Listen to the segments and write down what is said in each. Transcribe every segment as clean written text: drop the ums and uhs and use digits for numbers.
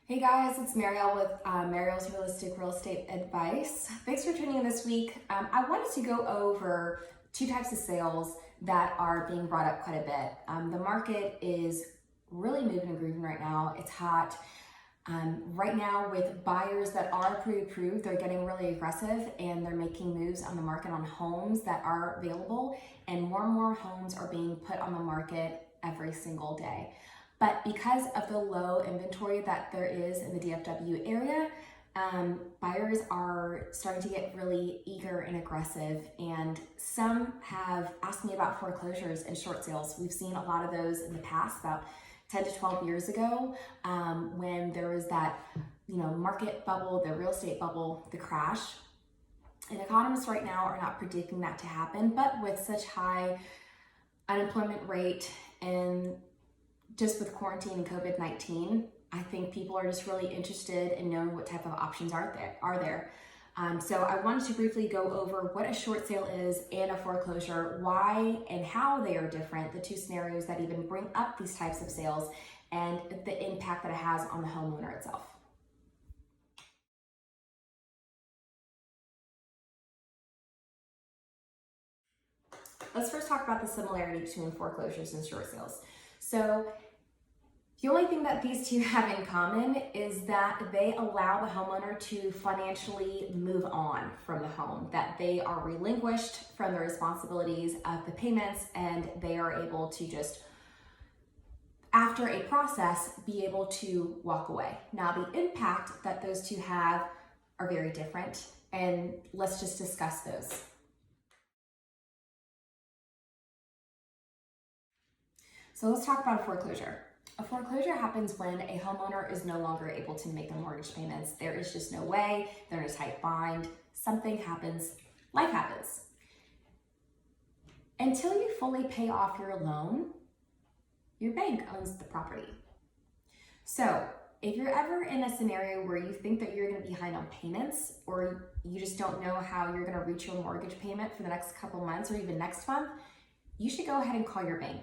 Hey guys, it's Marielle with Marielle's Realistic Real Estate Advice. Thanks for tuning in this week. I wanted to go over two types of sales that are being brought up quite a bit. The market is really moving and grooving right now. It's hot. Right now with buyers that are pre-approved, they're getting really aggressive and they're making moves on the market on homes that are available, and more homes are being put on the market every single day. But because of the low inventory that there is in the DFW area, buyers are starting to get really eager and aggressive, and some have asked me about foreclosures and short sales. We've seen a lot of those in the past, about 10 to 12 years ago, when there was that market bubble, the real estate bubble, the crash. And economists right now are not predicting that to happen, but with such high unemployment rate and just with quarantine and COVID-19, I think people are just really interested in knowing what type of options are there. So I wanted to briefly go over what a short sale is and a foreclosure, why and how they are different, the two scenarios that even bring up these types of sales, and the impact that it has on the homeowner itself. Let's first talk about the similarity between foreclosures and short sales. So the only thing that these two have in common is that they allow the homeowner to financially move on from the home, that they are relinquished from the responsibilities of the payments, and they are able to just, after a process, be able to walk away. Now, the impact that those two have are very different, and let's just discuss those. So let's talk about a foreclosure. A foreclosure happens when a homeowner is no longer able to make their mortgage payments. There is just no way, they're in a tight bind, something happens, life happens. Until you fully pay off your loan, your bank owns the property. So if you're ever in a scenario where you think that you're gonna be behind on payments, or you just don't know how you're gonna reach your mortgage payment for the next couple months or even next month, you should go ahead and call your bank.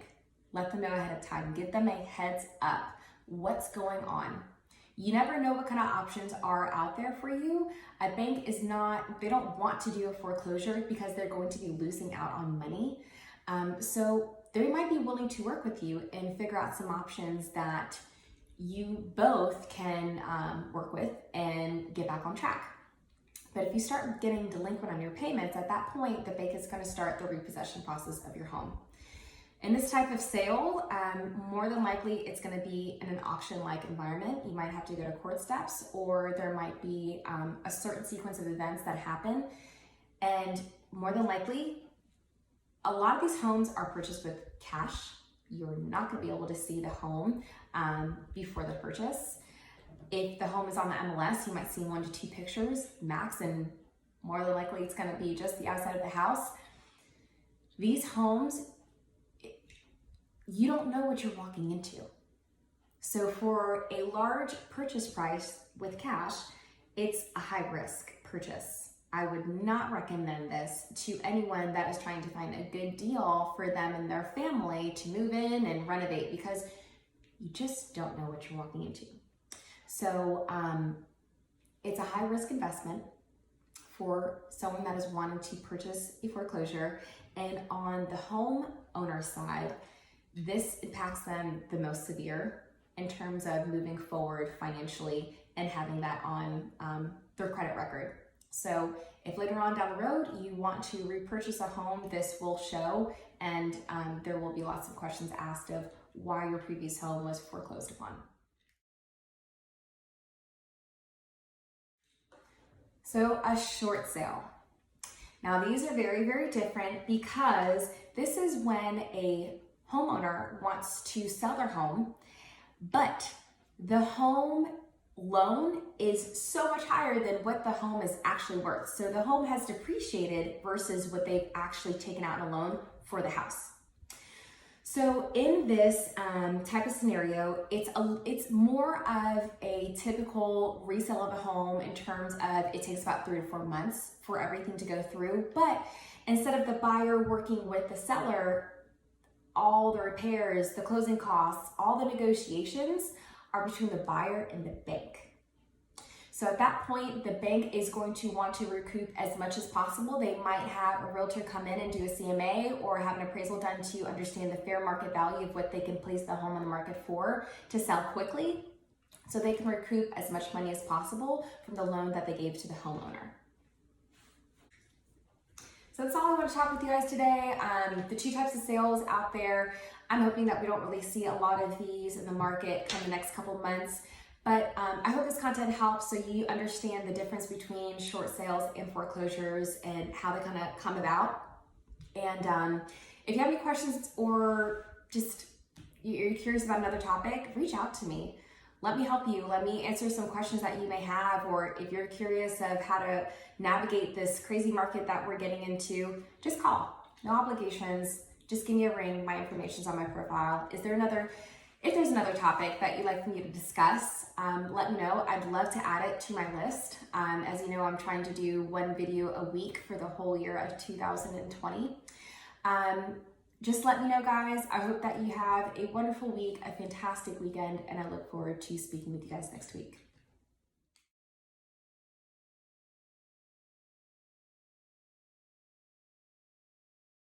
Let them know ahead of time. Give them a heads up. What's going on? You never know what kind of options are out there for you. A bank is not, they don't want to do a foreclosure because they're going to be losing out on money. So they might be willing to work with you and figure out some options that you both can work with and get back on track. But if you start getting delinquent on your payments, at that point, the bank is going to start the repossession process of your home. In this type of sale, more than likely it's going to be in an auction-like environment. You might have to go to court steps, or there might be a certain sequence of events that happen. And more than likely, a lot of these homes are purchased with cash. You're not going to be able to see the home before the purchase. If the home is on the MLS, you might see 1 to 2 pictures max, and more than likely it's going to be just the outside of the house. These homes, you don't know what you're walking into. So for a large purchase price with cash, it's a high risk purchase. I would not recommend this to anyone that is trying to find a good deal for them and their family to move in and renovate, because you just don't know what you're walking into. So it's a high risk investment for someone that is wanting to purchase a foreclosure. And on the home owner side, this impacts them the most severe in terms of moving forward financially and having that on their credit record. So if later on down the road you want to repurchase a home, this will show, and there will be lots of questions asked of why your previous home was foreclosed upon. So a short sale. Now these are very, very different, because this is when a homeowner wants to sell their home, but the home loan is so much higher than what the home is actually worth. So the home has depreciated versus what they've actually taken out in a loan for the house. So in this type of scenario, it's more of a typical resale of a home in terms of it takes about 3 to 4 months for everything to go through. But instead of the buyer working with the seller, all the repairs, the closing costs, all the negotiations are between the buyer and the bank. So at that point, the bank is going to want to recoup as much as possible. They might have a realtor come in and do a CMA or have an appraisal done to understand the fair market value of what they can place the home on the market for to sell quickly, so they can recoup as much money as possible from the loan that they gave to the homeowner. So that's all I want to talk with you guys today. The two types of sales out there, I'm hoping that we don't really see a lot of these in the market come the next couple months. But I hope this content helps so you understand the difference between short sales and foreclosures and how they kind of come about. And if you have any questions or just you're curious about another topic, reach out to me. Let me help you. Let me answer some questions that you may have, or if you're curious of how to navigate this crazy market that we're getting into, just call. No obligations. Just give me a ring. My information's on my profile. If there's another topic that you'd like me to discuss, let me know. I'd love to add it to my list. As you know, I'm trying to do one video a week for the whole year of 2020. Just let me know, guys. I hope that you have a wonderful week, a fantastic weekend, and I look forward to speaking with you guys next week.